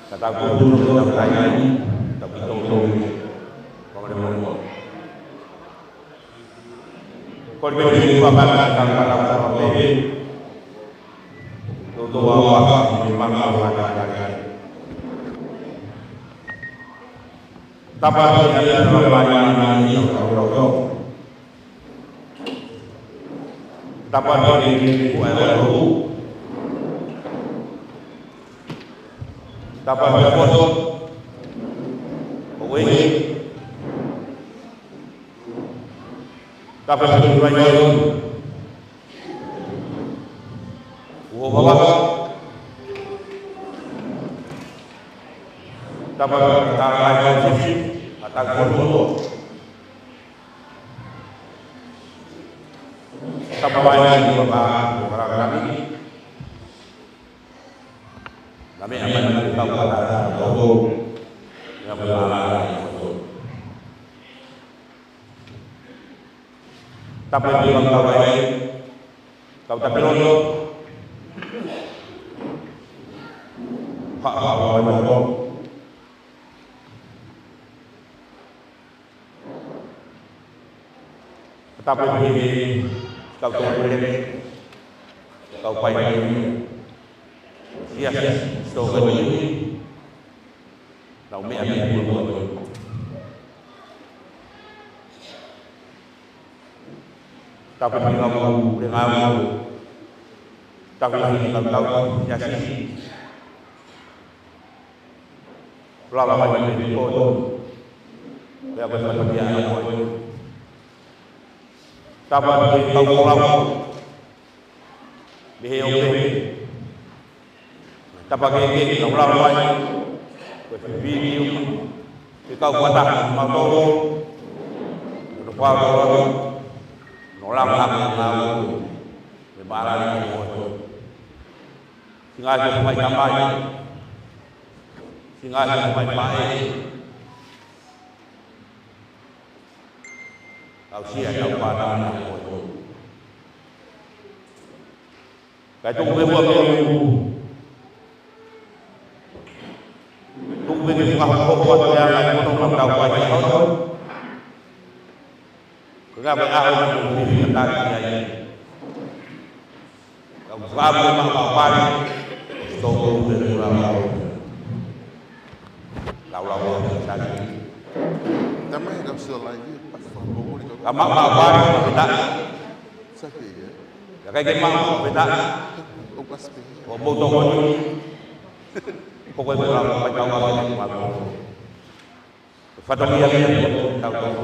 kata guru dalam lain tapi tolong kalau kau beri bapak dalam orang untuk bawa memang ada tapi dia dalam layanan ini kalau tapi dia buat dapat dapat away dapat berjuang bawa dapat tarik atau gol dapat banyak orang kami kami akan memberitahu kepada bahwa yang berlalu tapi di bangsa baik kau tak perlu hak awal betul tetapi ini kau tak boleh kau payah yes, so when you now me tapi dengan tapi tahu nyasi lama ini pun dia bersama dia tapi tahu lama BOP tapagay ng lalay video ikaw patak mato rupaw nolang lang may balan mo singa may kamay singa may pae kau siya kau patak mo kaya itong begini mahbub yang lain untuk mendapatkan itu, kenapa ahli memberi tentangnya ini? Kamu mengapa tolong berulama, lawan tadi. Tambah yang sudah lagi pas pembunuh. Kamu mengapa kita? Sakit ya. Kayak gimana kita? Pembunuh pokoknya orang macam orang yang malu. Fatwa yang tahu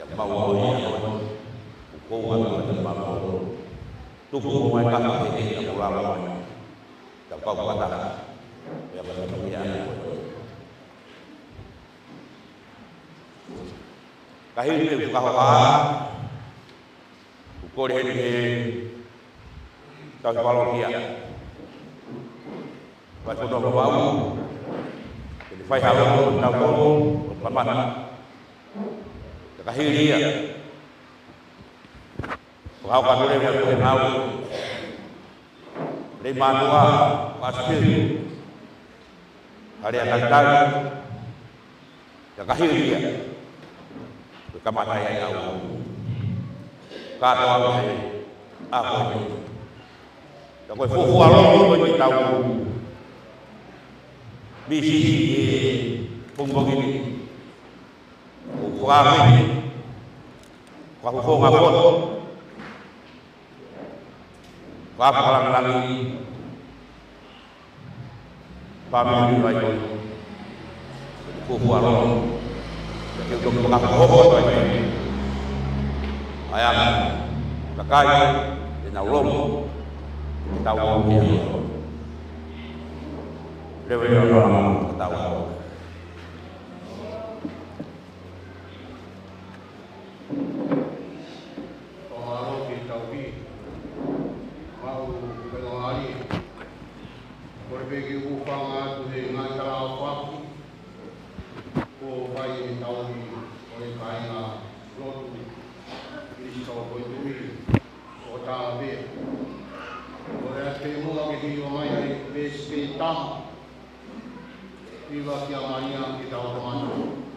yang mau hukuman macam malu. Tubuh mereka ini yang ulama tak kau kata yang berlebihan. Kahir itu kahwa ukur ini tahu kalau dia Baca doa bau, jadi faham tahu paman, kahir dia, kau kan boleh tahu, lima dua pasti, hari yang datang, kahir dia, kemana yang tahu, kata apa, kau fufu alor kau tahu. Bisi bumbung ini, kuami, kuafung apun, kuaf orang lagi, pamili bayu, kufuaron, untuk kuafung bayu, ayam, kakai, dinaurum, kita tahu dia. Dewi orang ketawa. Kalau kita ubi, mau berlari, berbagi upang dengan cara apa? Kau bayi tahu oleh kaina lotu, ini kau boleh kau tahu. Oleh te mua ke hiwa mai ai PSP tam. Viva kia Maria ki tau tamanu.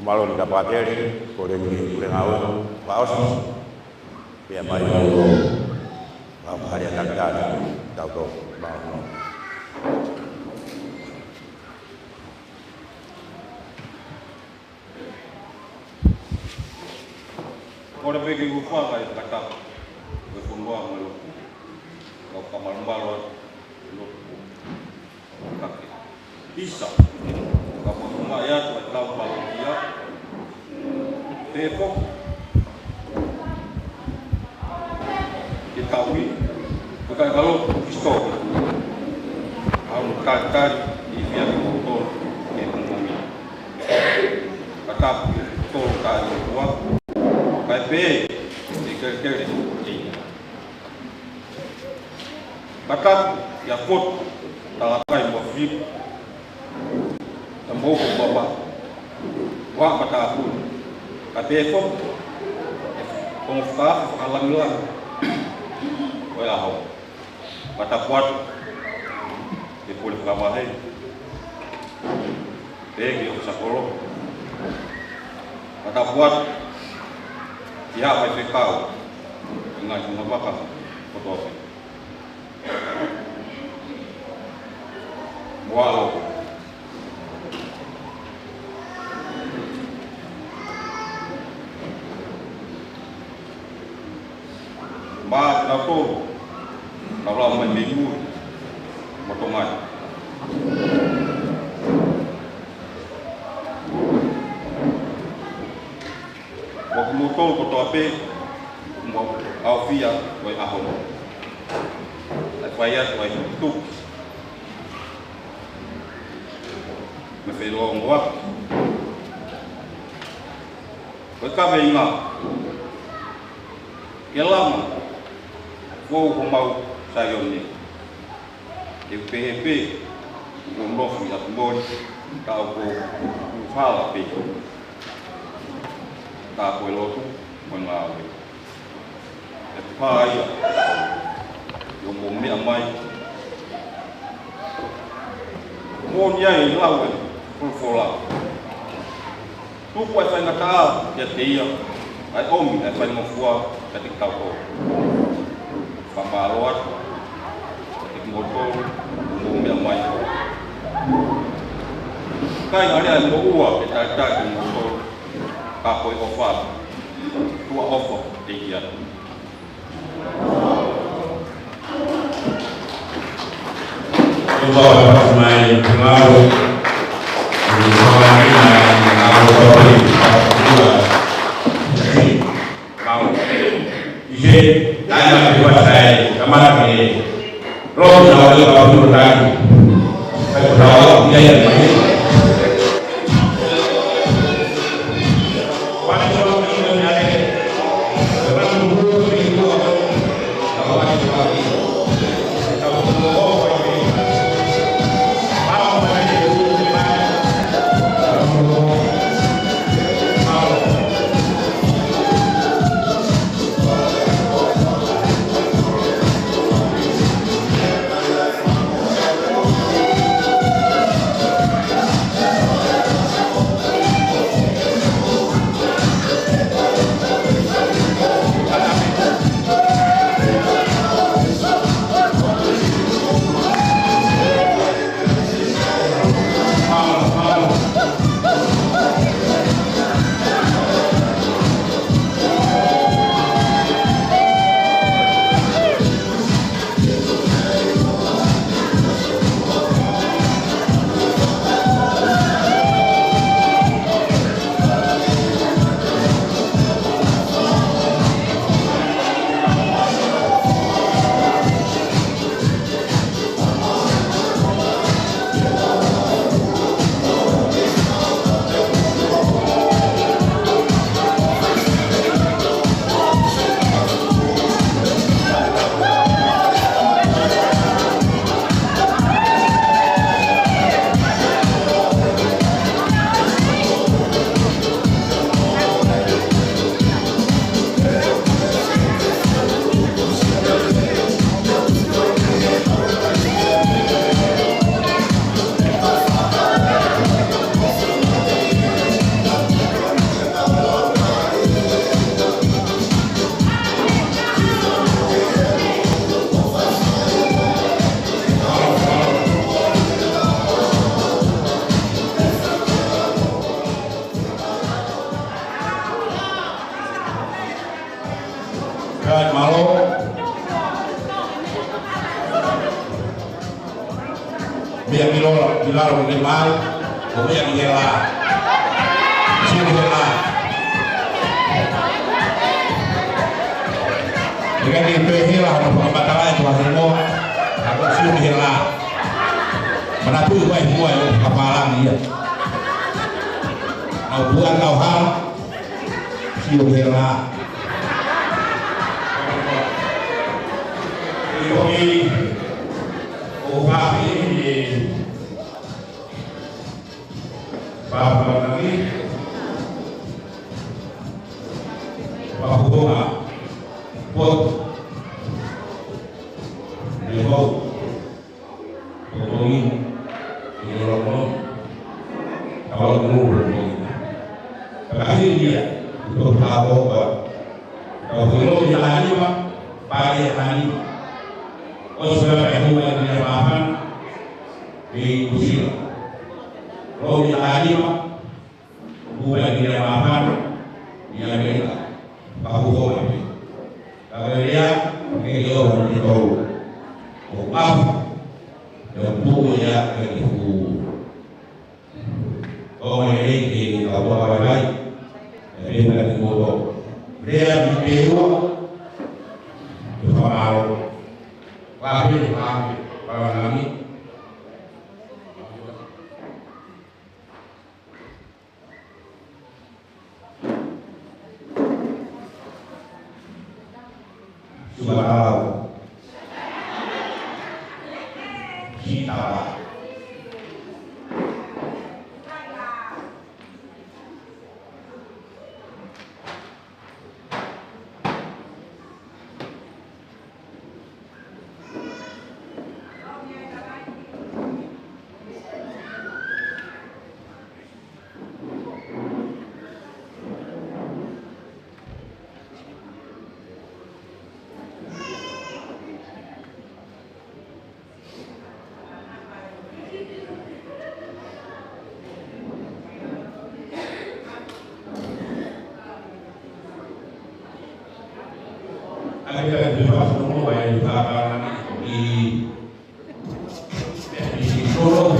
Malon kapateri, kore ni ngau, paus, biar mai mau hari takkan, tahu mau. Kore pergi gua kai kata, berfungwa malu, kau kamar balon, lu, kaki, bisa. Kapag umayat at lampang iya, tepok, kitawi, bukan kalau pistol, ang kakad ibiyang motor ekonomi, katap motor kayo kuat, kay pe, dikerker di, katap yakut talakay mafip. Tambou com baba, wah mata aku, kata efok, pengfah alam luar, walau, mata kuat, di pulih kamar ini, begi usah kolok, mata kuat, dia masih kau, dengan semua bakal foto. walo ba na to kalau mình minggu potongan waktu motor koto ape mo aufia wai ahon fayat wai tuk me fe lo ngwa ko ka ve inga kelama ko mau sayoni e PHP ngomong ya mbon ka ko fala pe ka ko lo tu mengawe e pai yo mo mi amai mon yai lawe full fola tu ko sai na ka ya teia ai omi ai sai mo fua ketika ko pambalot ketika motor umum yang mai kai ada mo ua kita ke motor ka ko offer tua offer dia Untuk main pengaruh tanya dikuasai kemana ini roh jauh jauh lagi jauh dia yang main biar dilarang minimal, kemudian dihela, sini dihela. Dengan itu hela, orang batalah itu hasilnya, aku sini dihela. Menatu itu semua kepalang dia. Kau buang kau hal, sini dihela. Ini Bapak ini Bapak lagi Bapak Bunga Put Ibu Putungin ini Romo kalau menurut kasih dia untuk tahu kalau belum jalan Pak pagi hari oh sudah yang mulai dilakukan ni kusila. Roho ya taarifa kuwa ni ya mapano ni Amerika pakuhona pia. Kagelea ngeo ni kwa ubafu ya mbugu ya kifu. Kama yeye kwa wabai ya ni ngodo. Lea mpewa kwa wapi kwa nami subhanallah kita ada di bawah semua yang dikatakan di Solo.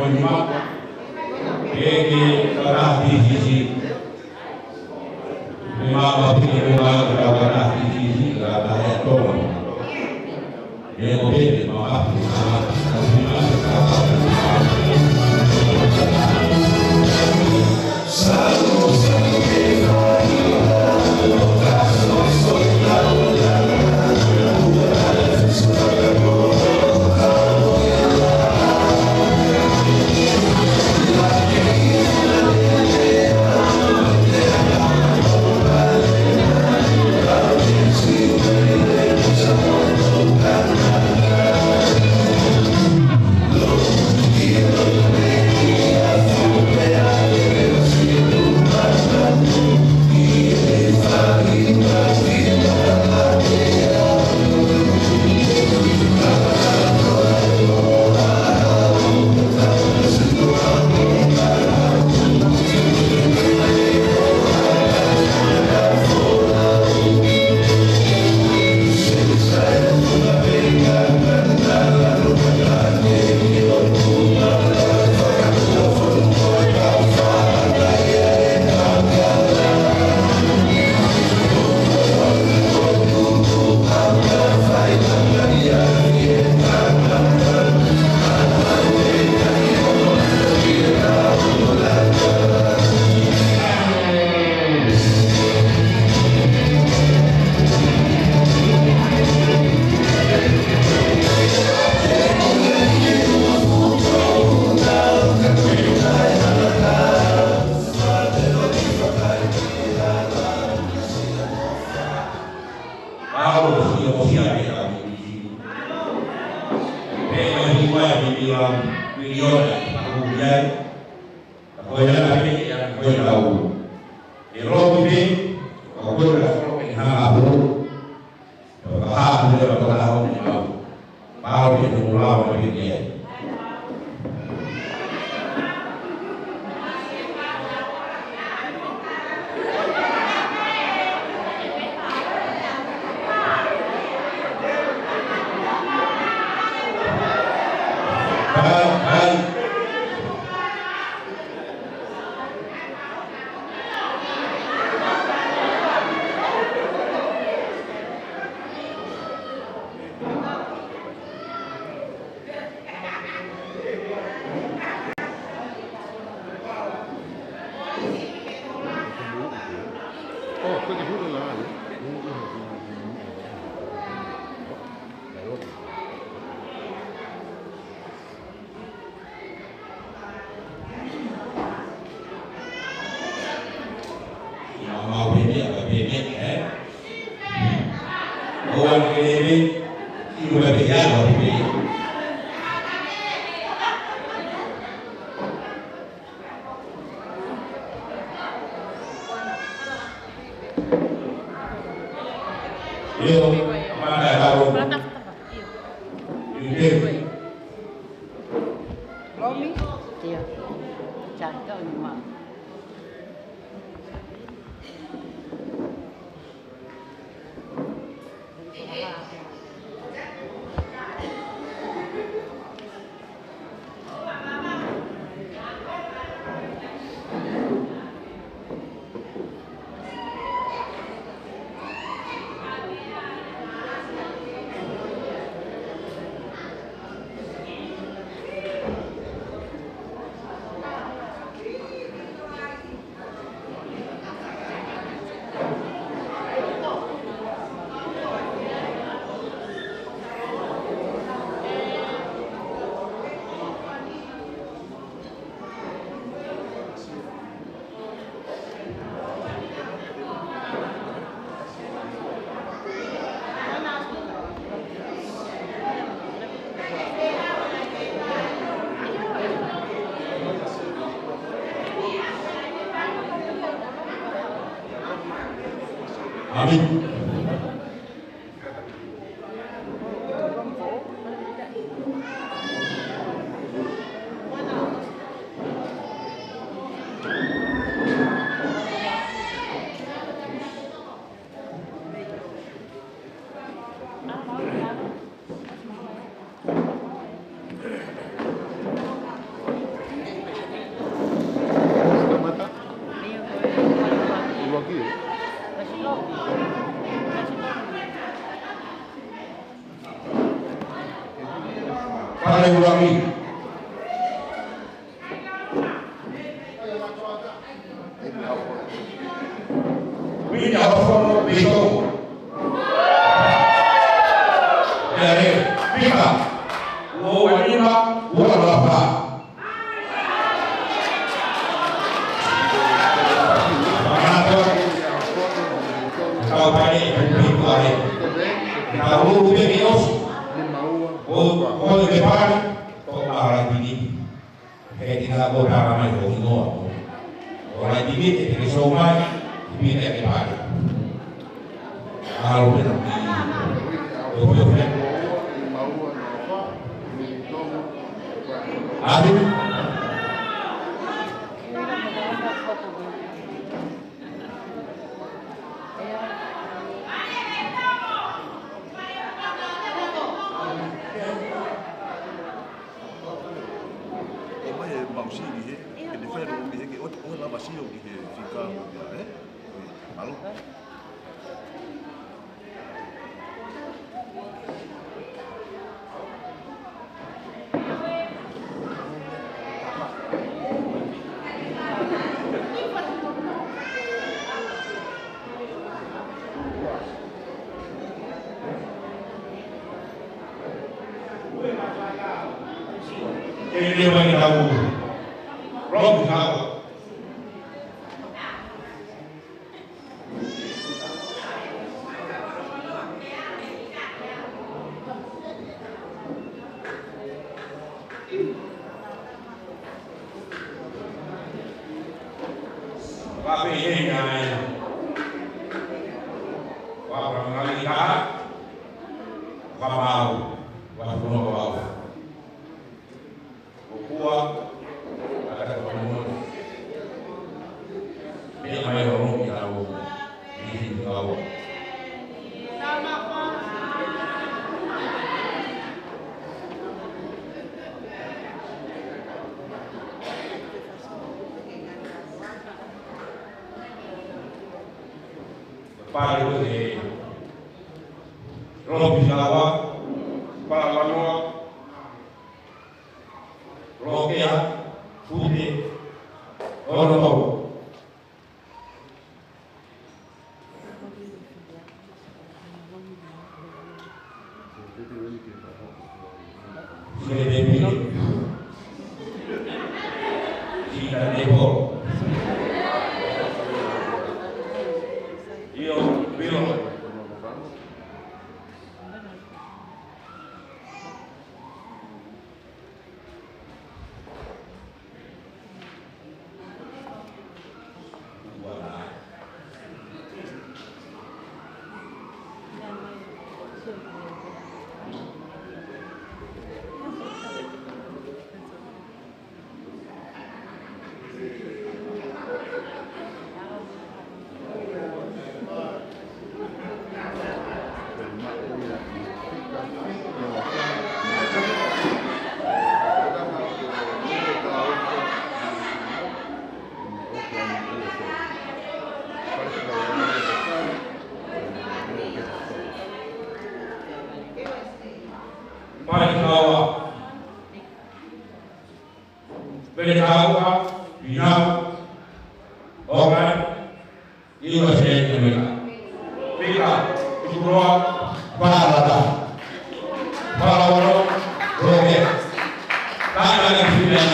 Juma Eki Karah di sisi Memang Bapak Ibu Karah di sisi Karah Etong Yang lebih maaf Amin. ulangi. Minha fono bito. Dari pika. Wo wanima wo lapa. Kau balik bito hari. Kau bios. Oh depan. Orang ini. Kita bodoh ramai orang orang ini dari somai ini dari mana? Kalau benar aduh. Ele vai dar o logo água. Vai bem, galera. Vai para analisar. Vai mal. Vai para o novo. Ada kepenuhan. Dia main orang kita tahu di sini tahu. Paling ini, kalau bisa awak, para wanita, Rokia, Putih, orang tahu. Kita depor. Iyo, bilo. Beritahu bilang orang itu saya bilang itu para orang roket tak ada pilihan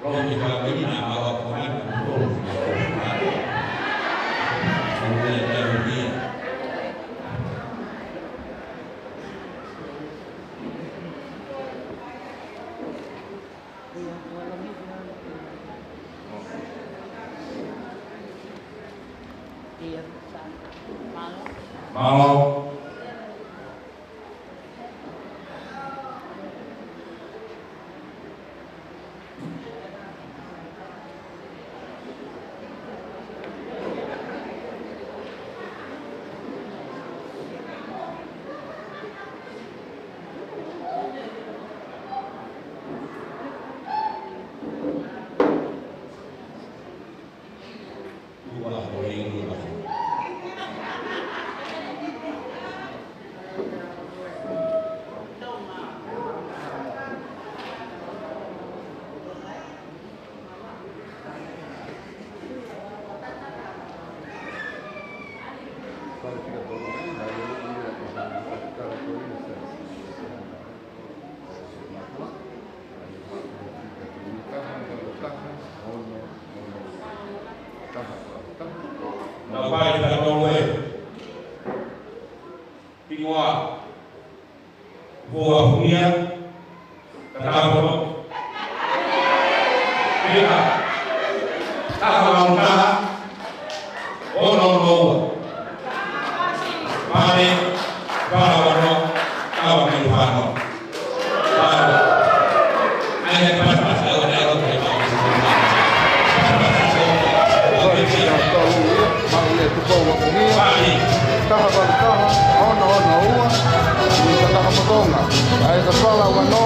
Roho Mtakatifu hawakuona roho. Mau Bapak kita boleh tinggal buah punya terlalu kita tak mau tak orang mari kalau kalau menufano ayat pasal ada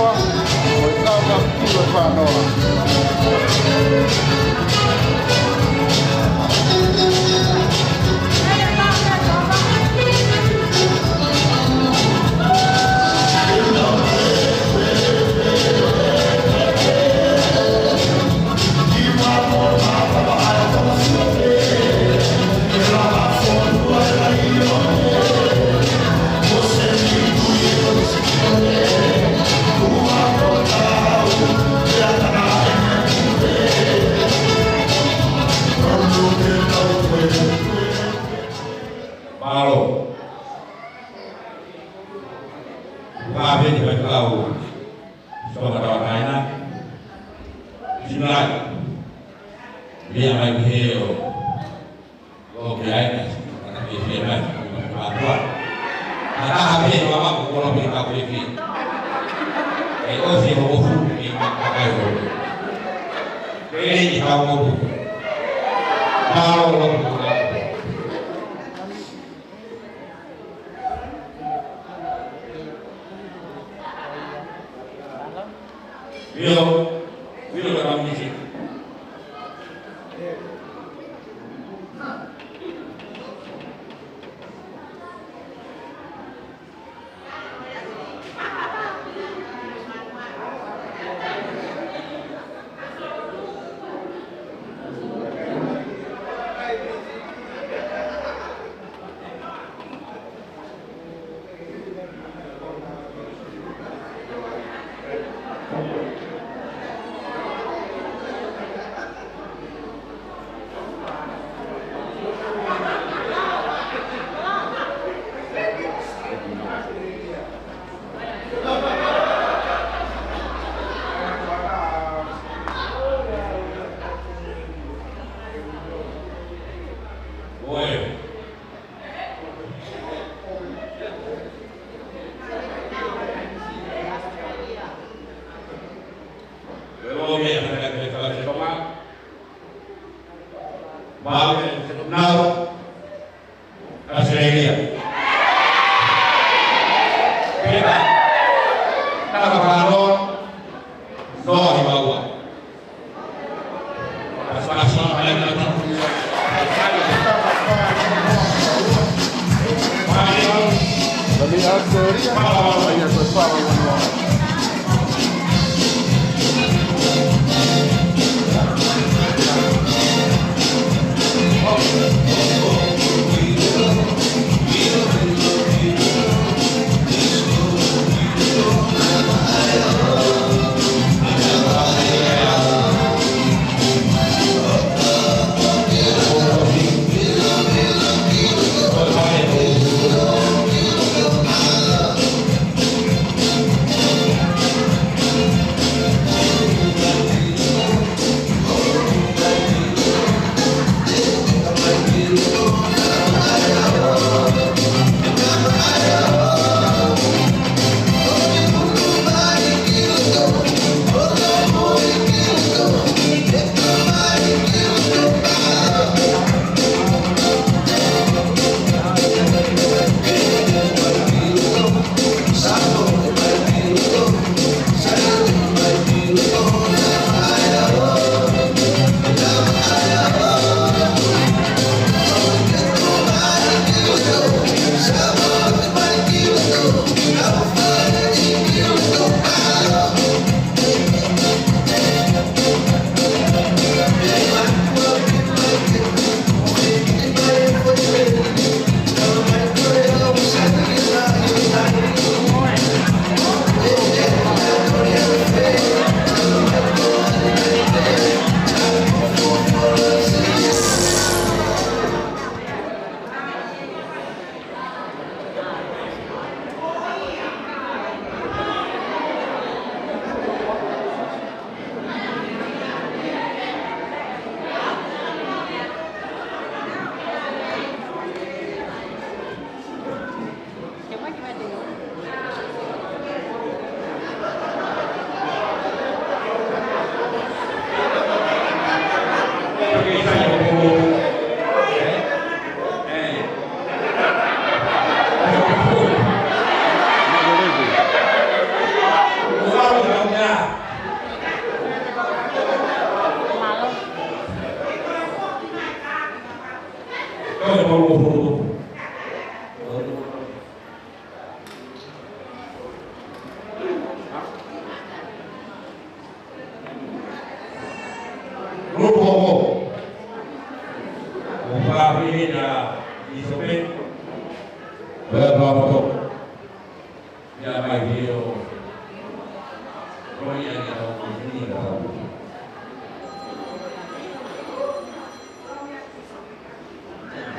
ini kalau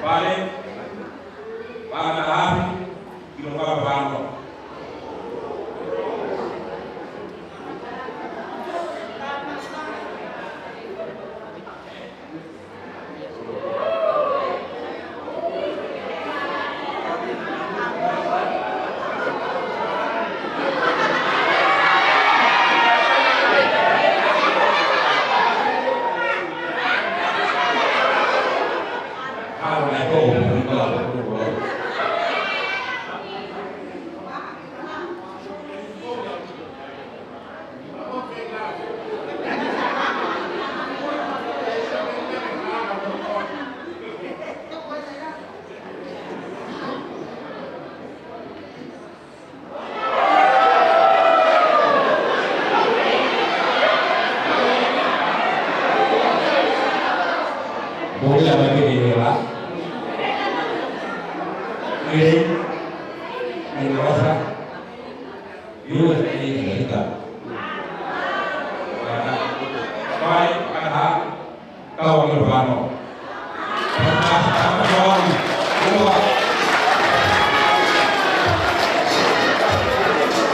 balik pada hari kita bangun. Boleh bagi diri lah. Ini rasa. Ini kita. Baik, ada kau berbano.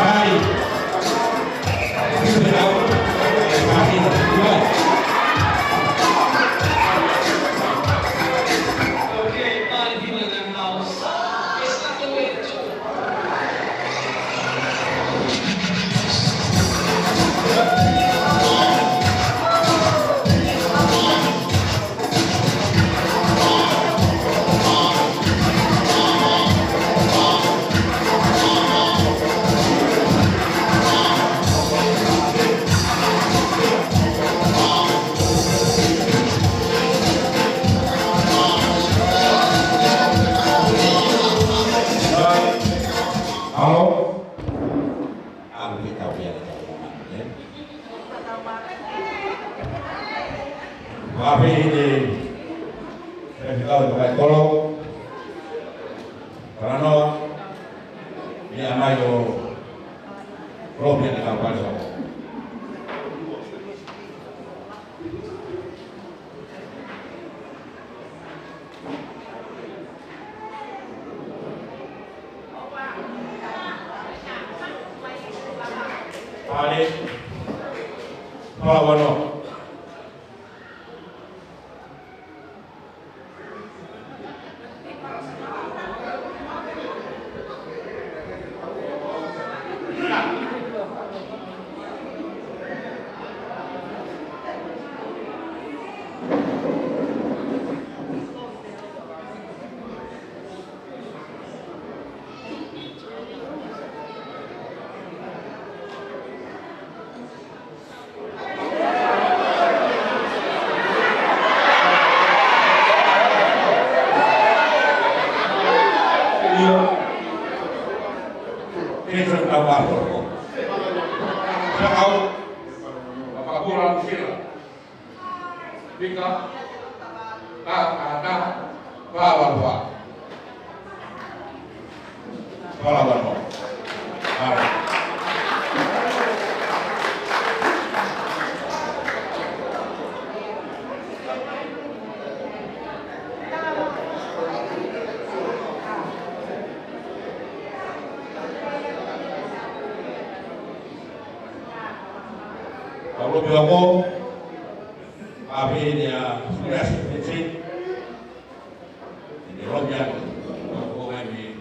Hai. Tapi ini saya tahu pakai tolong karena ini amayo problem dengan pada Ali Pawano ini tentang apa? Saya tahu apa kurang sila, jika ada lawan kalau bilang tapi dia sudah seperti ini rombongan hubungan di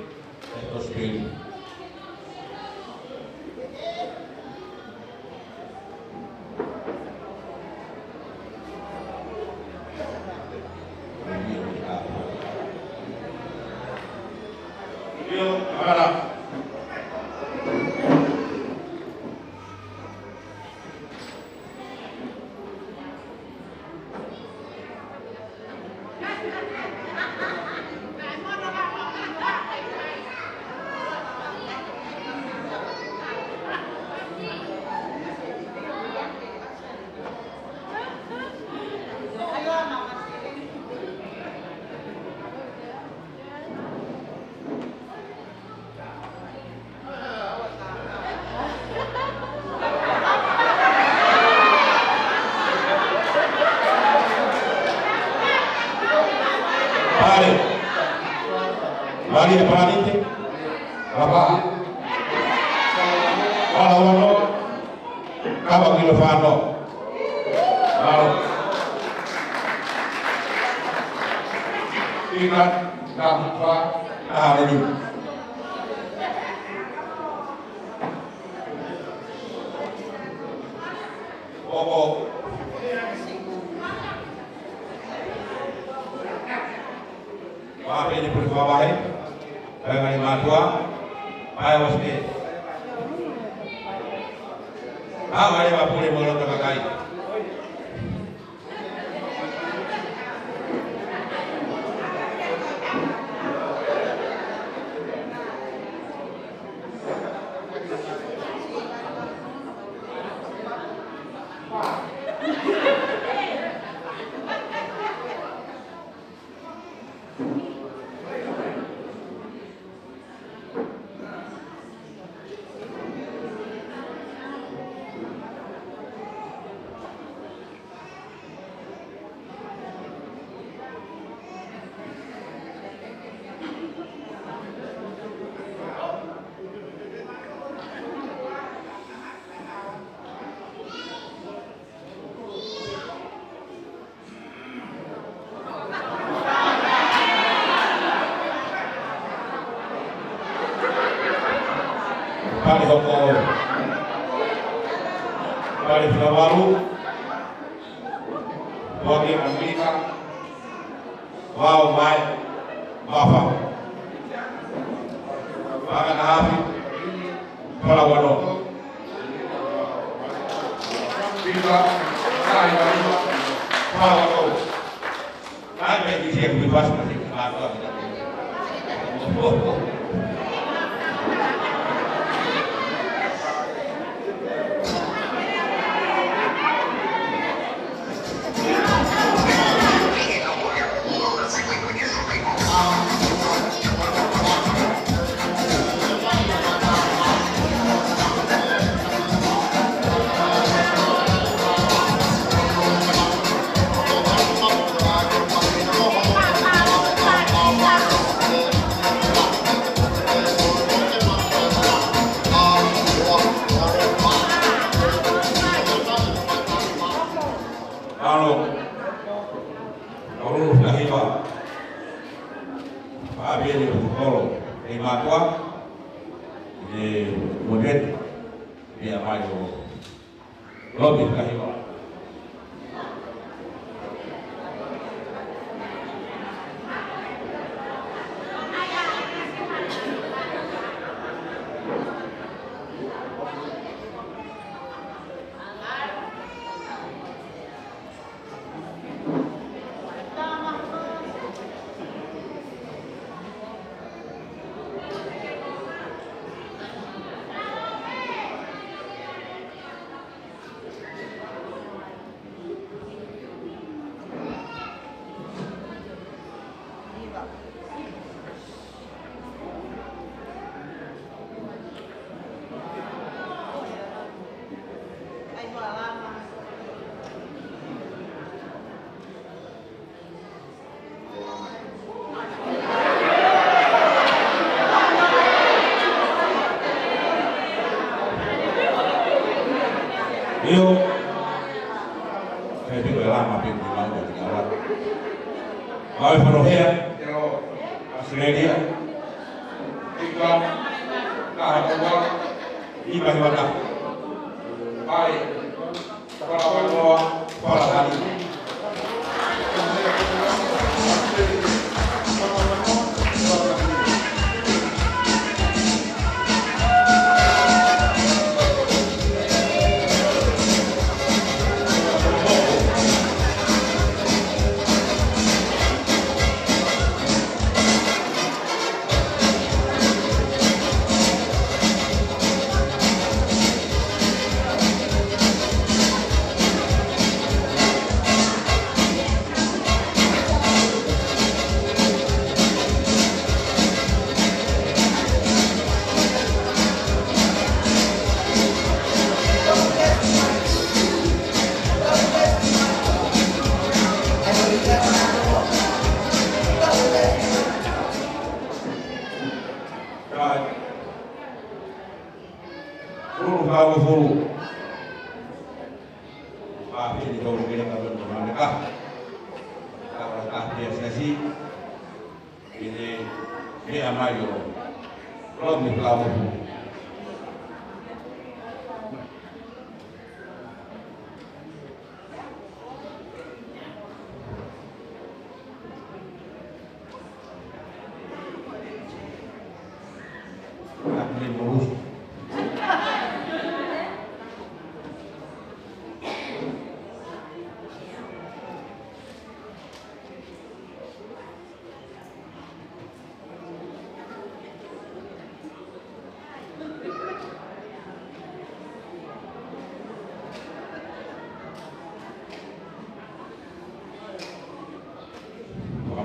terus pilih. Maria Paranite, Rapa, Alawono, Kawakilo Fano, Ingat, Dampa, Ahari. Opo. Maaf ini bersama baik dengan matua ayah wasmi. Apa yang apa boleh mulut terkakai? Kali Hoko, kali Flawaru, bagi Amerika, wow, baik, Bapak, Bapak Nabi, Falawano, Bila, saya, Falawano, ada di sini bebas masih kemarin. Yo, saya juga lama pintu mau dari awal. Mau perohya, kalau Australia, iklan, kahapun, ibadah ibadah, baik, kalau tadi. Ini kau mungkin akan bermanfaat. Kalau apresiasi ini amayo, kalau misalnya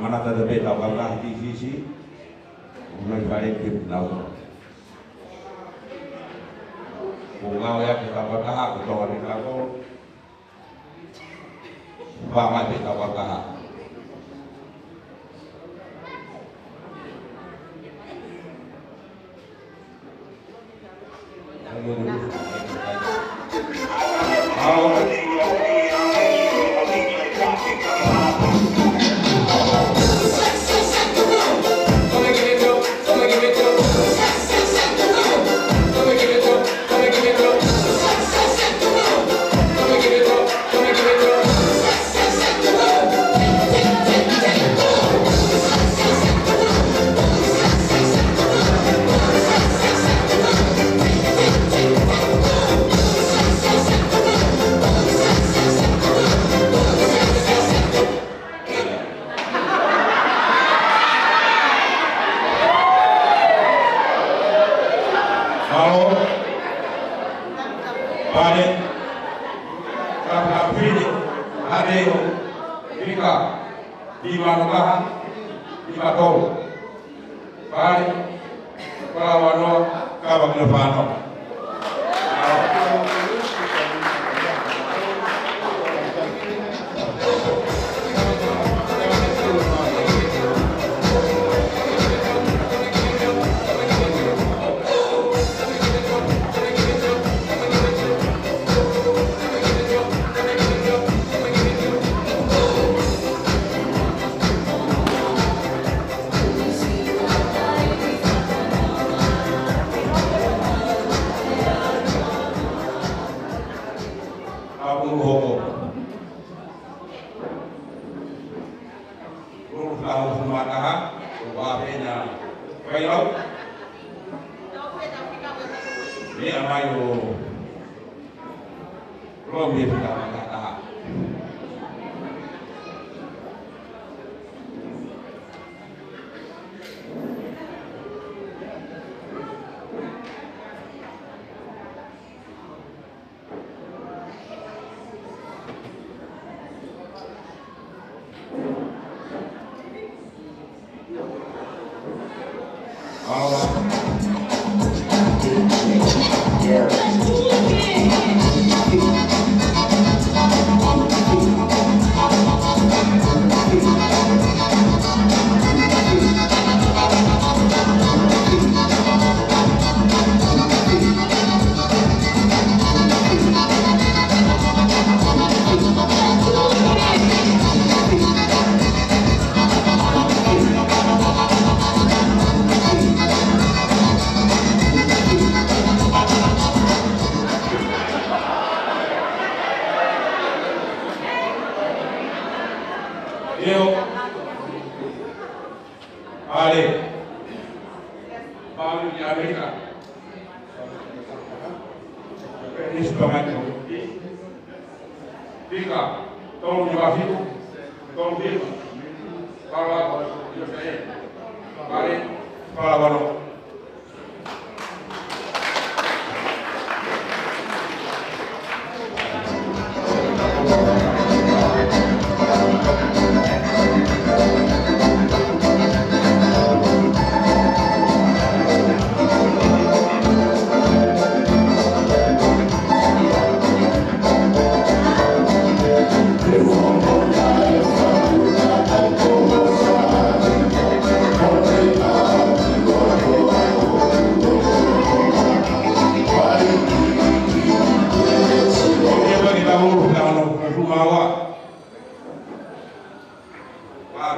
mana ada beda warna di sisi mulai balik di dalam bunga ya kita berkah kita wanita kau banget kita berkah Oh,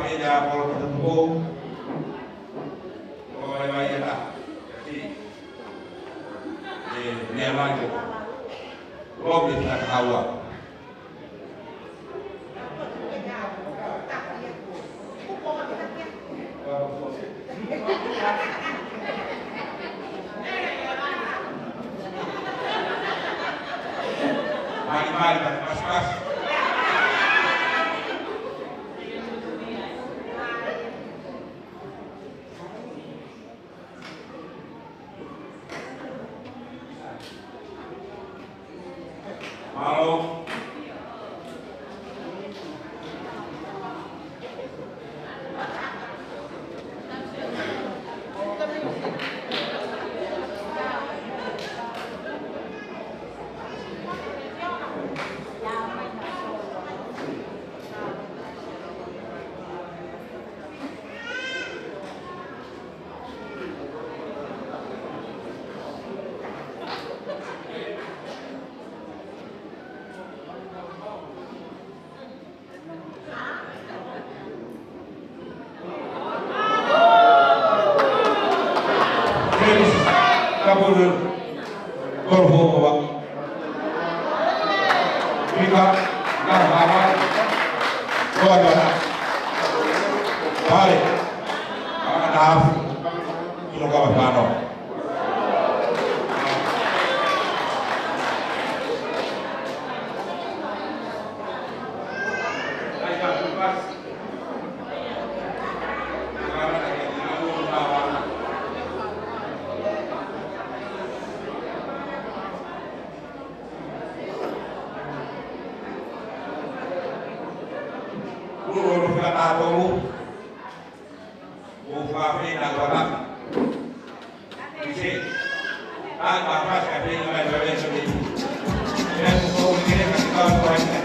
beda kalau ketemu oleh bayi lah. Jadi dia lagi belum bisa ketahuan. Mari mas. Halo. Kabur korbo bawa kita nama doa balik anak kilo kawan pano Tahu, ufafin agwarak, isi, apa sekali dengan berbagai sudut, dan kemudian kasih tahu mereka.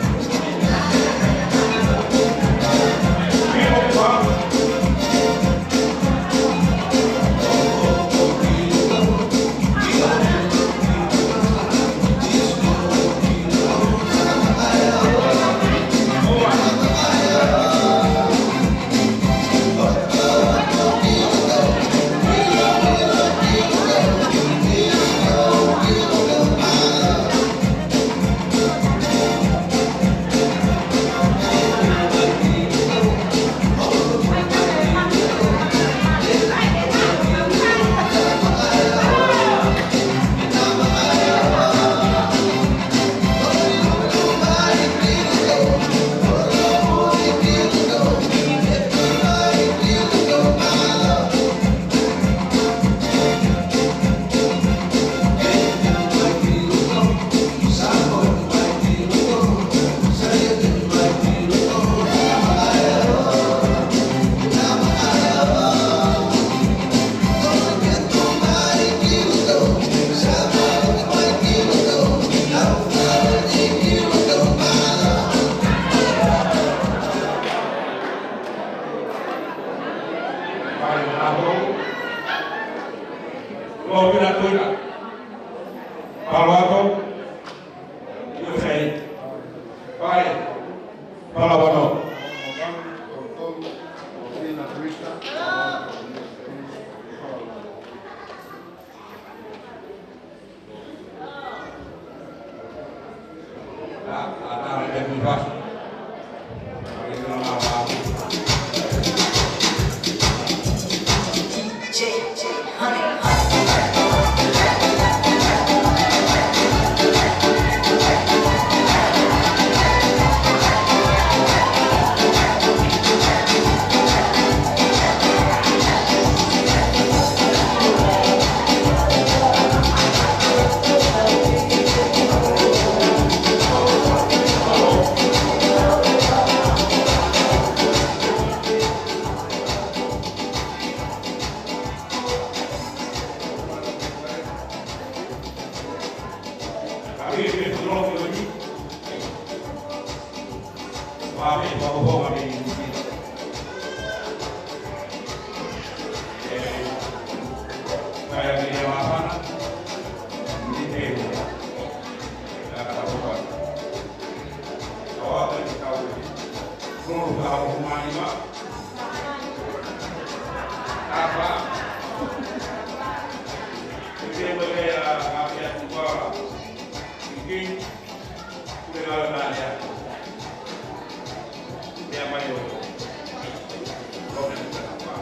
apa? Ini bagaimana kami semua mungkin sudah ya. Dia mayu. Problem apa?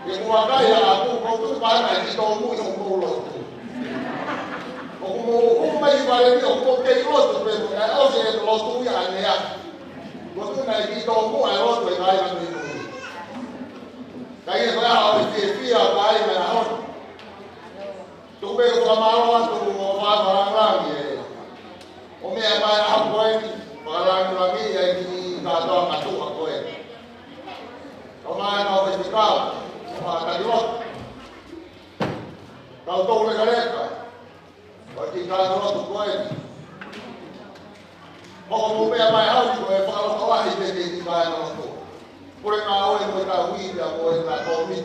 Yang wakaya aku kau tu mana di kamu yang kau lotu. Aku mai vale ni aku kei lotu pe mo au se lotu ya ne ya. Lotu na di kamu ai lotu ai ai na ni. Kai ya au se pia kai na au. Tu pe ko malo tu mo va barang lagi. O me mai au koi barang lagi ya ni ka do ka tu ko e. O mai no pe ka Kadilot, kau tahu mereka, bagi kadilot tu kau ini, mau apa yang mahal tu, kalau kau ahli jadi kadilot tu, kurang awal yang mereka wujud, mereka komit.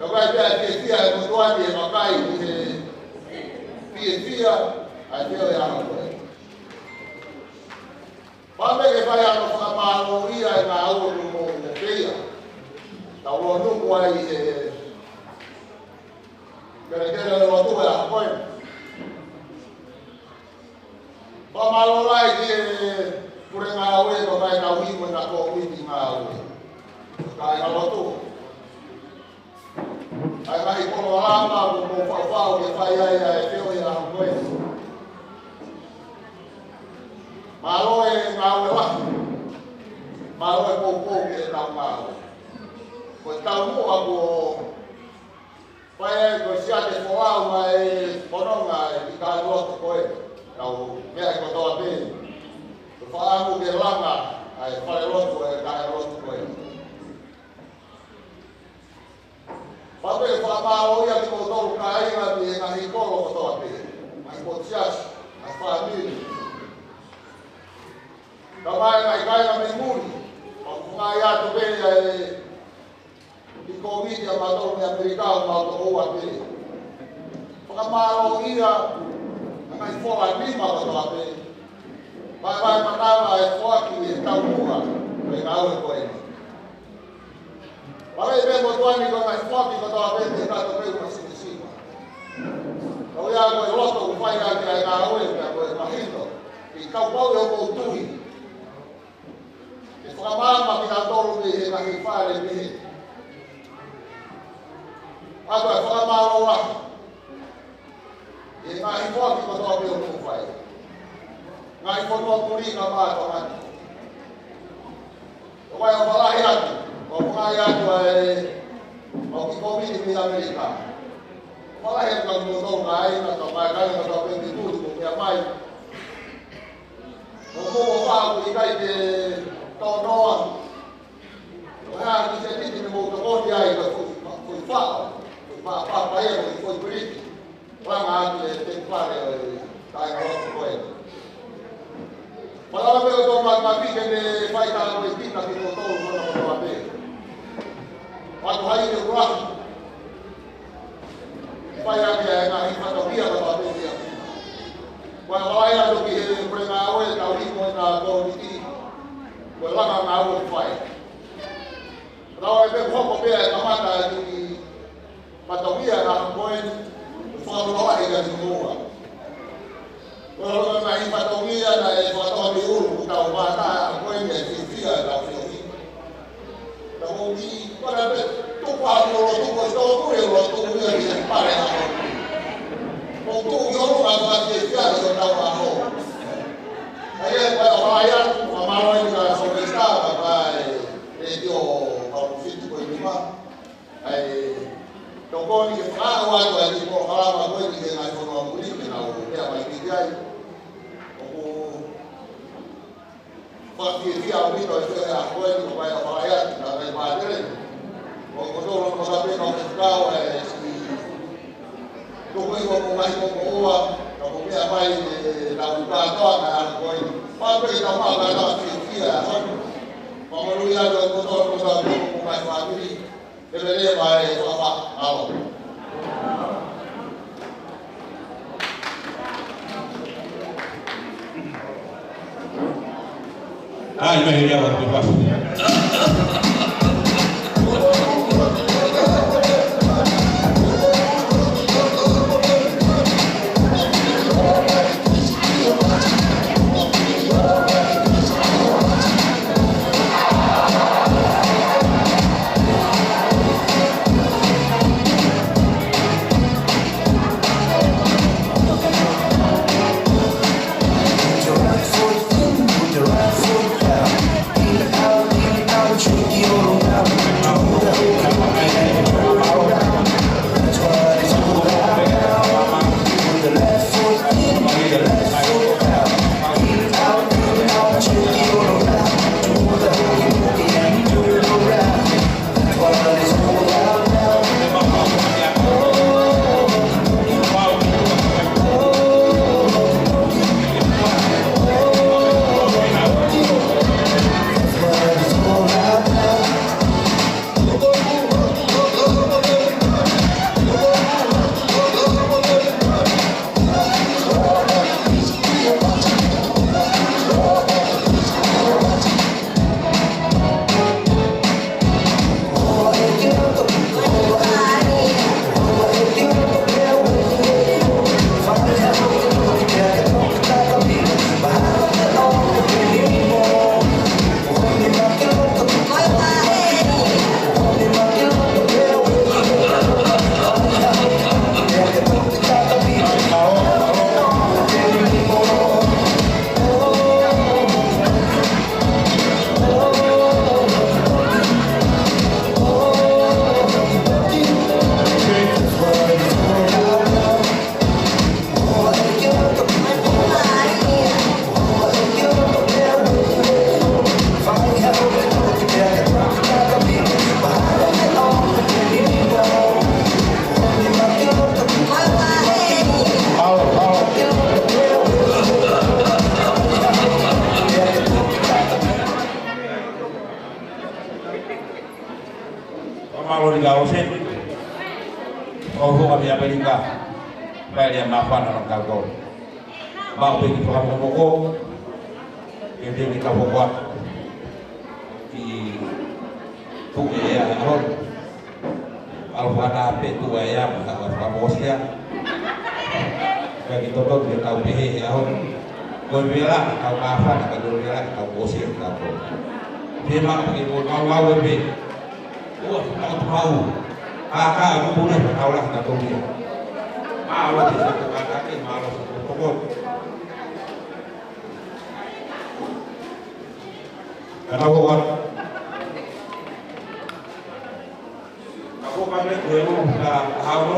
Kalau ada dia tuan dia makai dia ada yang apa? Pada kita yang sama dia yang awal tu dia. Tahu tu kuai kira-kira waktu berapa? Pemalu lagi kurang awet, pakai kawin mana kawin di awet. Kaya waktu, ayah itu lama mau fafau dia payah itu yang apa? Malu ngawet lah, malu pokok dia tak malu. Kau tahu aku, pai kau siapa sekolah mai konon ngai di kantor kau tahu, biar kau tahu apa. Faham aku berlama, pai lot kau, kaya lot kau. Pakai faham yang kau tahu kaya nanti ngai kau kau tahu apa. Kau siapa, faham ini. Kamai ngai kaya minggu, aku ngai tu be di COVID yang atau di Amerika atau Eropa ini, pengamal ia mengenai forum lima atau apa, baik pertama forum ini tahu bukan, mengenai apa ini. Kalau ibu bertuan di mengenai forum atau apa ini kita tahu masih di sini. Kalau yang kau lot tu upaya dia tahu yang kau mahito, kau yang kau tuhi. Pengamal makin tahu di mengenai forum ini. Aku akan malu lah. Ini ngai pun kita tahu dia mau fai. Ngai pun mau pulih kamar kawan. Kau yang berlayar, kau berlayar kau kopi di Amerika. Berlayar kau tahu ngai atau makan atau pergi tu punya mai. Kau mau apa? Kau ikai di tahun-tahun. Kau jadi di mau kau dia ikut fai. Apa yang ikut beri, orang ada tempat kaya orang kau. Kalau mereka tu mati kena fight dengan kita, kita tahu mana apa. Waktu hari itu kurang, supaya dia nak hikmat dia apa dia. Kalau ayah tu kita pernah awal kau ini kau ini, kalau orang awal fight. Kalau mereka kau dia kamar di Patawia na poin falo la ega di moa. Kalau mai patawia na e foto di uru tau mata poin e fia da fio. Tau di para tu pa lo tu ko sto ku e lo tu e pare na. Ko tu yo na ba ke fia do tau ma ho. Ai pa aya amaro ni ka so sta ba e dio au fit ko ni ma. Ai Toko ni kefaa watu walikuwa harama kweli na mkono wa kulike na upea maidiai. Oku fakiri au mito ya kweli kwa haya na baadhi. Oku ndo kwa sababu na mkao si toko hiyo kwa kwa na kupea mai na ukatoa na kweli. Mambo kama kana fikia kwa maluya ndo kwa sababu kwa family Kelele bae apa alo. Imehiria waktu pas. Osen. Oh, kami apa ini kah? Baik yang maafan orang kau. Mau pergi ke kampung pokok. Dia kita pokok di tu ya ahon. Alfana pe tu ya kamu sia. Bagi toto dia tahu pehe ahon. Kau bilang kau maafan, kau bilang kau bosin kau. Dia mak pergi mau be. Wah, kau tahu. Kakak aku boleh tahu lah kau dia. Malu di satu kaki, malu satu pokok. Kenapa kan? Aku kan dulu dah tahu.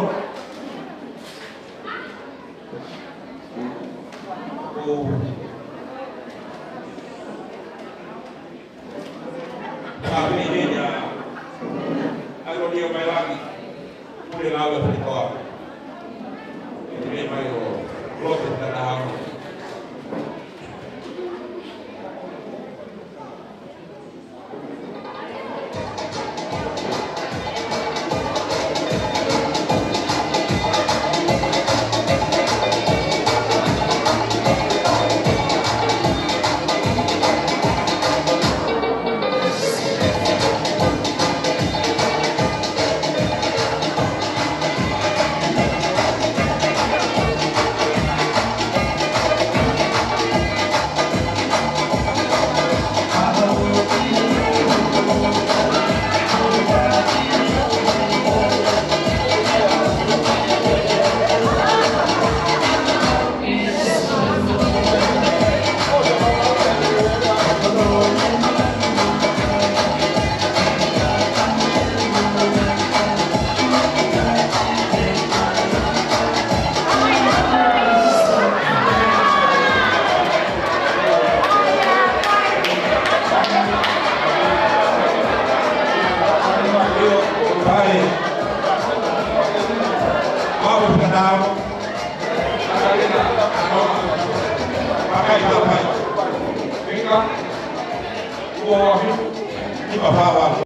Tapi ini ya, kalau dia main lagi, boleh lalu berikut. Ini main blok dan tahu. Ini apa?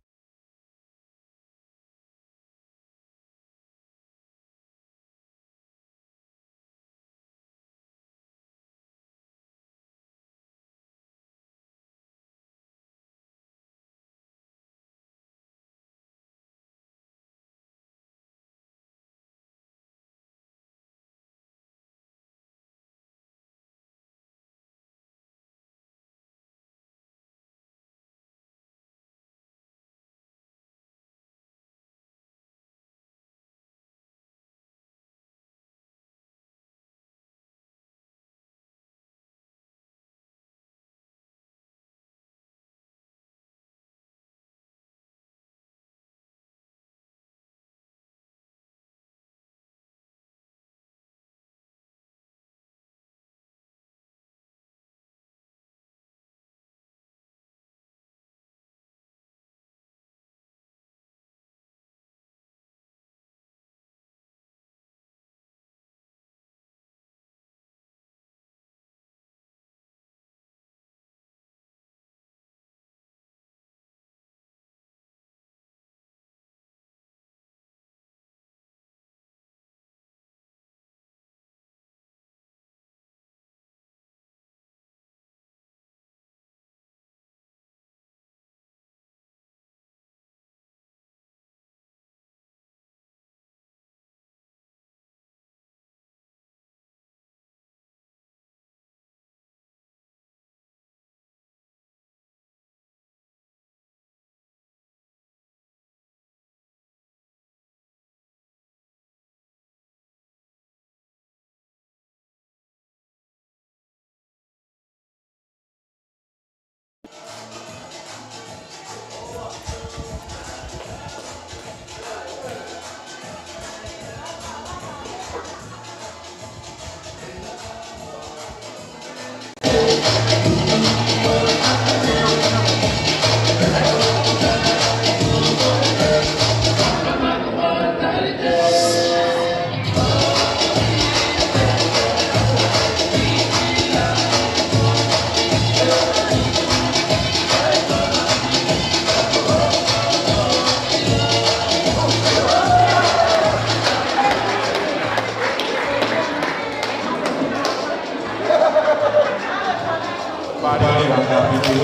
Pare wanga pitu.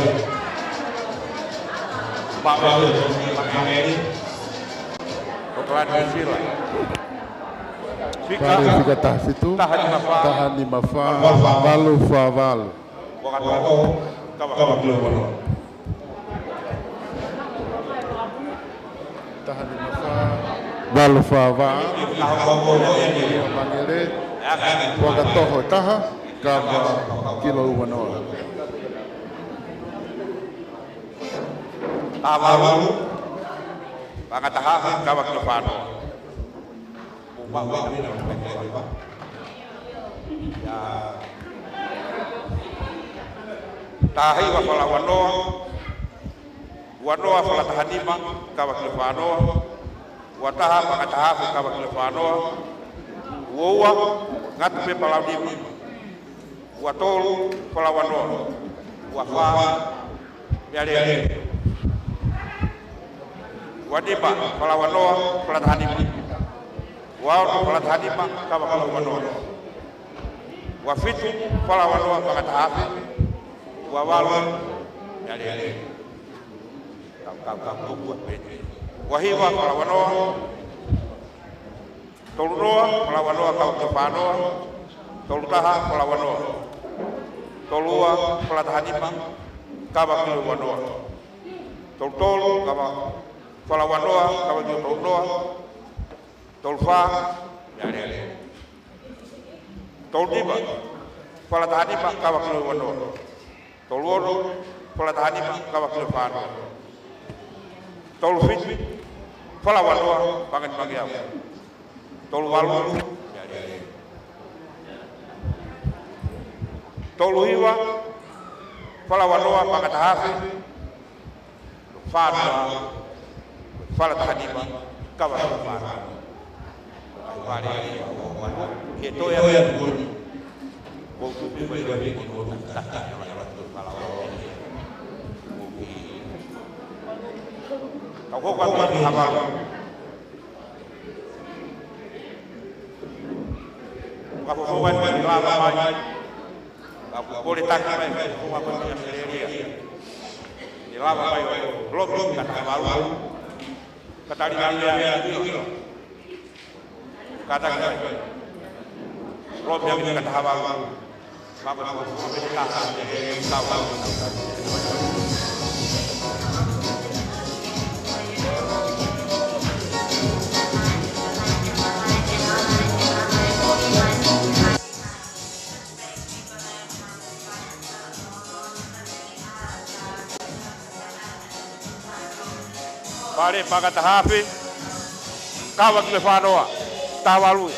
Bawa Mangeri. Oklahoma Sila. Pare fica tafitu. Tahan di mafa. Valu faval. Wakatu kawa global. Tahan di mafa. Valu faval. Mangere. Wakatoho taha. Kava kilo wanoa. Tawalu. Pangataha kawa kilofano. Bawa bila mereka. Ya. Tahi wa fala wanoa fala tahanima kawa kilofano. Wataha pangataha kawa kilofano. Wowa ngatupe palaudimi. Watol fala wanoa. Wafa biale. Wadiba fala wanoa fala tahanima. Wao fala tahanima kawa wanoa. Wafitu fala wanoa pangataha. Wawalu biale. Kau buat beda. Wahiwa fala wanoa. Tolunoa fala wanoa kawa kilofanoa. Tolutaha fala wanoa. Tolua fala tahanima kawa kilofanoa. Toltol kawa fala wanoa kawa kilofanoa. Tolfa biale. Toldiba fala tahanima kawa kilofanoa. Tolwono fala tahanima kawa kilofanoa. Tolfit fala wanoa pangan bagiau. Tolwalu biale. Toluhiwa fala wanoa pangatahafi fadwa fala tahanima kawa fadwa pare itu yang bunyi buku bimbel bikin urut tak fala wanoa kau kuat hafal kau kuat lama aku boleh tanya baik rumah punya sendiri di lama baik belum kata baru kata dia itu kata belum yang kata baru bapak kita tahu pare pangatahafi kawa kilofanoa tawalu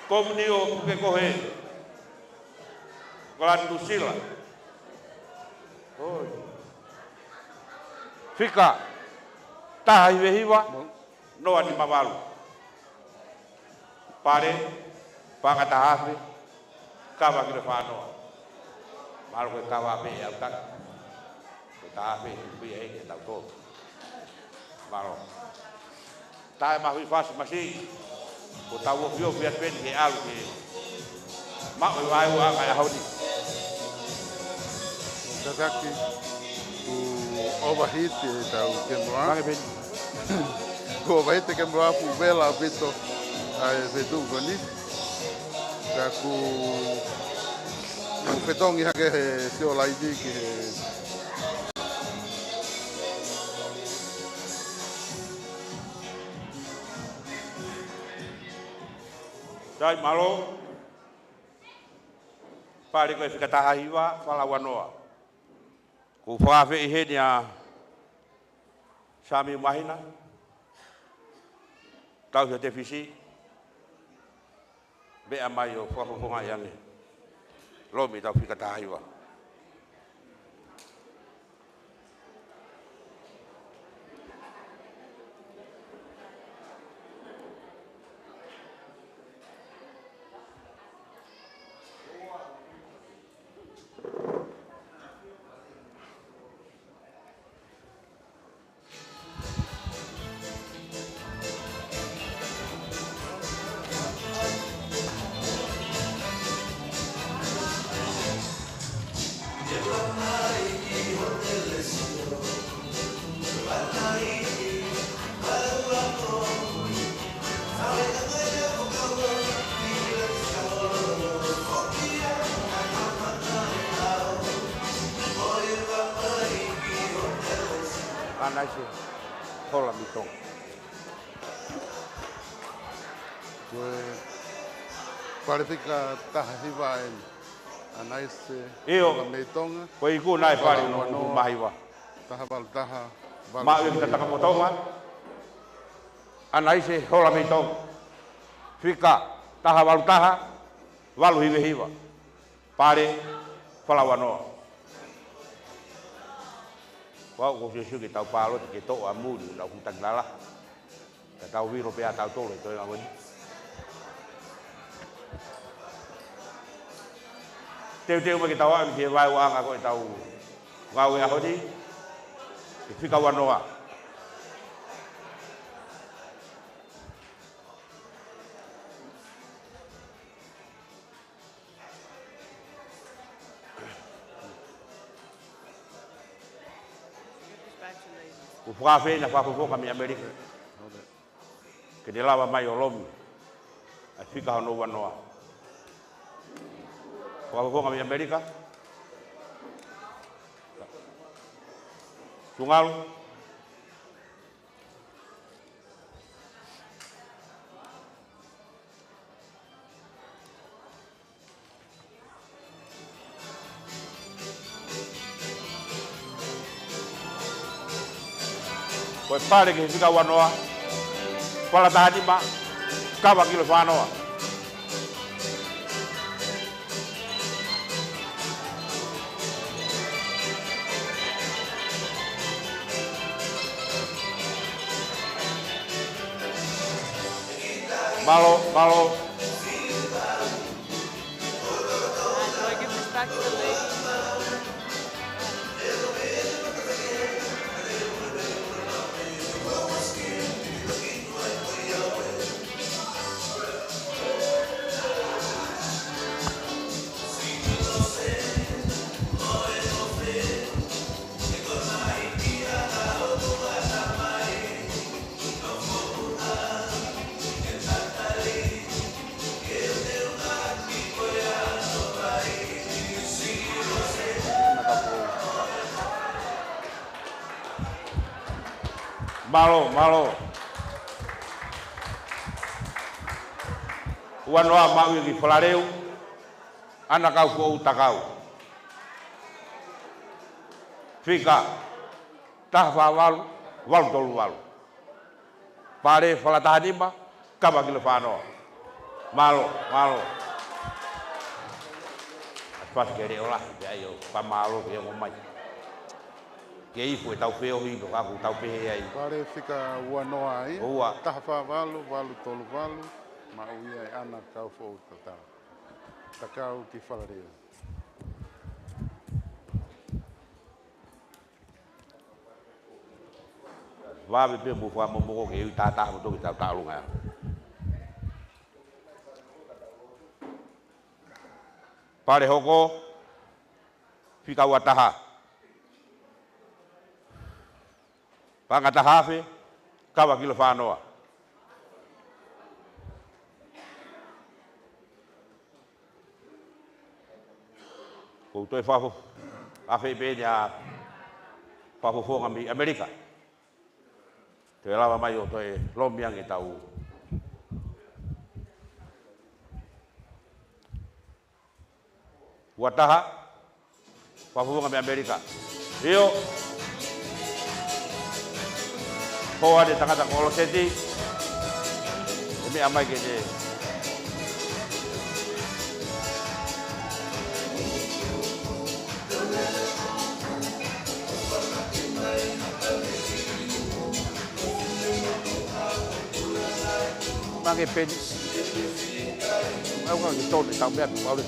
komunio ke kohe Oklahoma Sila. Fika tahi vehiwa noa ni mamalu. Pare pangatahafi kawa kilofanoa. Malu ke kawa pe ya tak. Tahafi bi ai tau to. Malu. Tai mahu fas masih ko tawo vio biat pen ke alu ke ma wai wa kaya haudi Dadaki ku overheat tau kemwa. bang ben Ku overheat kemwa pu bela bito ai betu goni. Ka ku petong ya ke sio laidi ke dai malo pare ko fika tahiwa fala wanoa ku fafe ihenia Sami mahina. Tau he te fisi. Be amai o whafonga iange. Lomi tau whikatahiwa. Anaise hola mitong. Parifika tahiwa en anaise Io, meitonga ko iku nai pare no mahiwa. taha Ma yo kita takapotonga. Anaise hola mitong. Fika taha walu hiwe hiwa. Pare falawano. Wa ko se ki tau palo ki to amu ni la hutang lala. Ta tau viro pe tau tolo to ngawani. Teu ma ki tau am ki vai wa nga ko tau. Wa we hodi. Ki fika wanoa. O whawhe na whapopoka mi Amerika. Ke te lawa mai o lomi. A whika hono wanoa. Whapopoka mi Amerika. Tungalu. Koe pare ke whika wanoa. Wala tahani ma. Kawa kilo wanoa. Malo. Do I give this back to the lady? Malo. Wanoa mau ki whalareu. Ana kau ko utakau. Whika. Taha walu tolu walu. Pare whalatahanima. Kawa kilo whanoa. Malo. Pas kere olah. Ya yo. Pamalo ke yo mai. Ke ifu e tau wheo hino, kaku tau pehe ai. pare fika wanoa ai Ua. taha walu tolu walu ma uia e ana kau fo tata takau ki whalareo Wawe pe mo fa mo ke yu tata mo to ki tau lunga. Pare hoko fika wataha. Pangata hafe kawa kilo whanoa. Ko toi whafo afe be nia whafo fonga mi Amerika. Te lawa mai o toi lomiang e tau. Wataha whafo fonga mi Amerika. Io hoa de tangata koloseti me amai ke de mang cái pen ông có cái tôn để tao biết bao được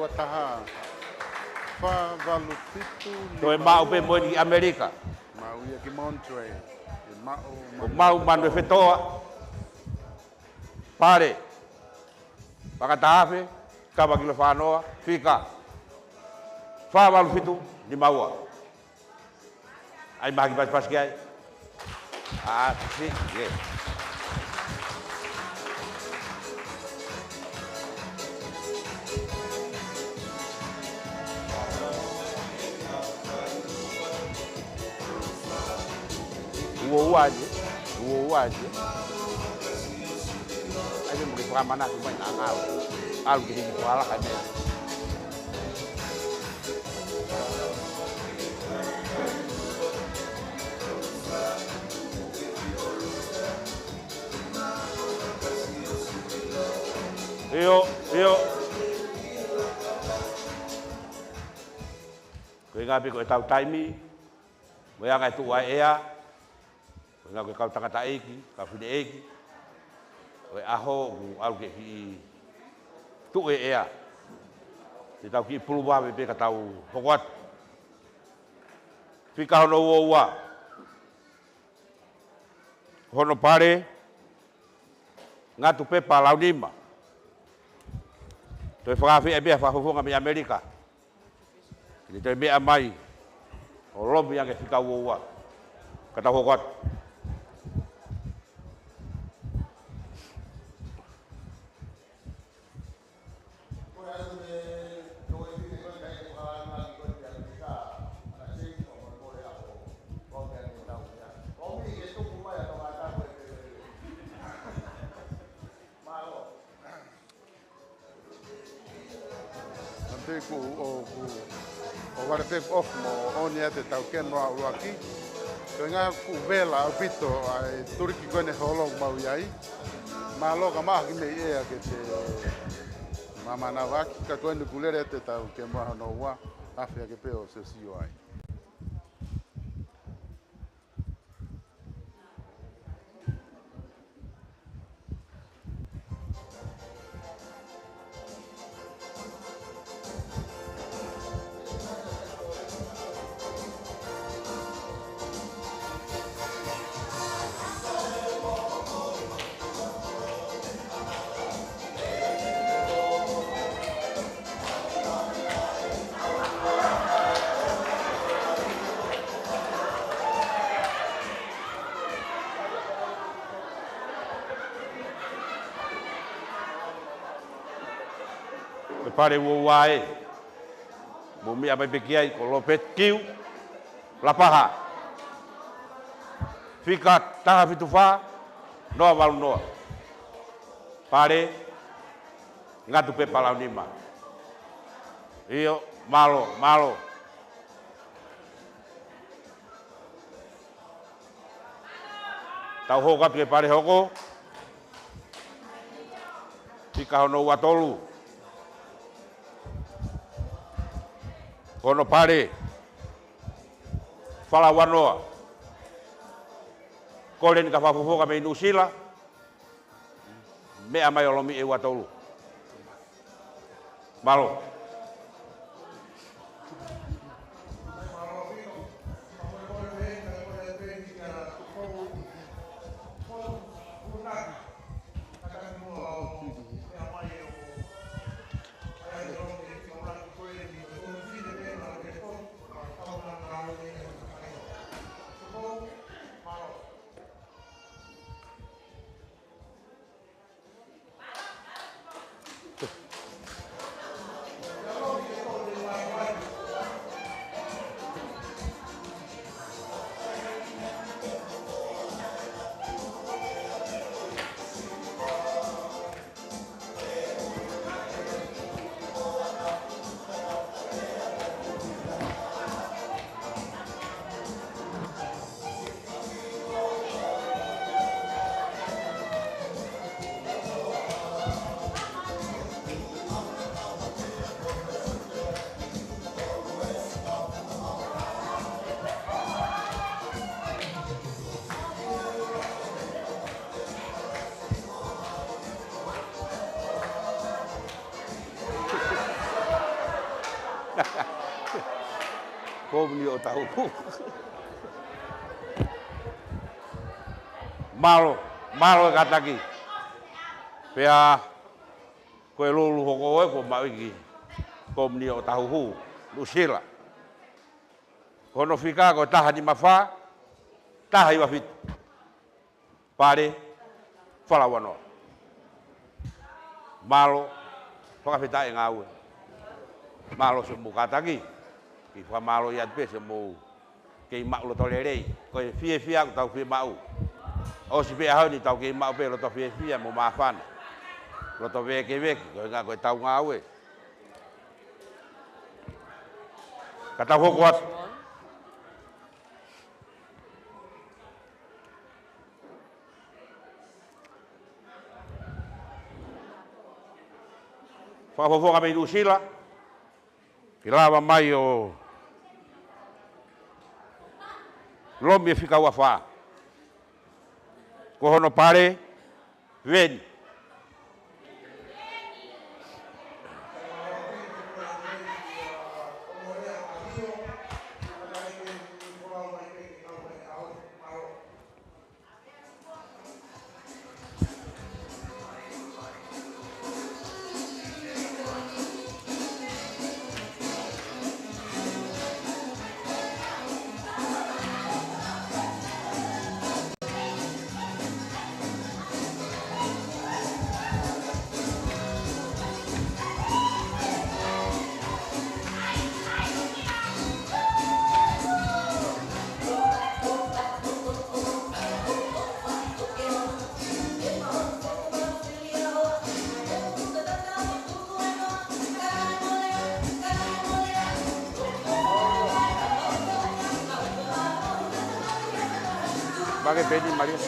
Wataha fa valupitu to mau pe mo di Amerika mau ia ki Monterey mau manu fetoa pare pakatafe kaba kilo fanoa fika fa valupitu di maua ai bagi pas kiai si ye uou aja. Aja mau dipakai mana cuma nangal. Al gini kepala kan ya. Iyo. Kowe ngapi kowe tau taimi. Kowe ngai tu wae ya. Nga koe kau tangata eiki, kau whine eiki. Koe aho, au ke hi tu ea. Te tau ki pulu wawe pe ka tau hokoat. Whika hono ua. Hono pare, ngatu pepa lau nima. Toi whakawhi e mea whahufunga mi Amerika. Kini toi mea mai, o lomi ange whika ua. Ka tau hokoat. O wara take off mo oni ate tau ken no au aki. Ko nga ku vela au pito ai turiki kone holo mau yai. Malo ka ma ki me e ke te mama na waki ka kone kulere te tau ke mo no wa afia ke peo se sio ai. Pare uae, bumi apa bekiai kolopet kiu, lapaha, fikat taha fitufa, noa walu noa, pare ngatu pe palau nima, iyo malo, tau hoka pe pare hoko, fika hono watolu. Kono pare, fala wanoa, kolen ka fafufoka me inusila, me amai olomi e watolu. Malo. Komuni o tahu. Malo kataki. Pea koe lulu hoko ko mawiki. Komuni o tahu hu, Lusila. Kono fika ko taha di mafa, taha iwa fit. Pare, falawano. Malo, whakawhita e ngāue. Malo se mu kataki. Ki whamalo i atpe se mu kei mau lo tole rei. Koe fie fia ko tau fie mau. O si pia hau ni tau kei mau pe lo to fie fia mo mafana. Lo to veke veke, koe ngā koe tau ngāue. Kata hoko atu. Whakafofonga me Lusila. Ki lawa mai o lomi e whika ua whaa. Ko hono pare, veni. Bagai Benny Maria.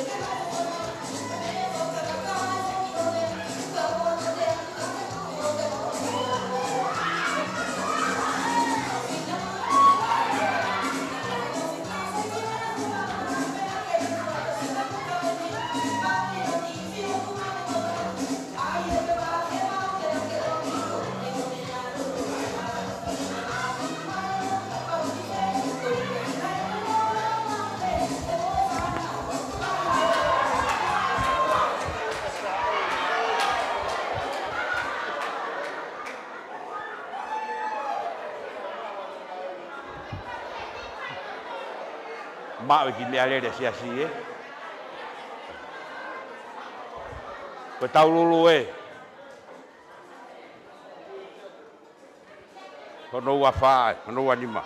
Mak ki me ale sia si Ko tau lulu Kono wa fa, kono wa lima.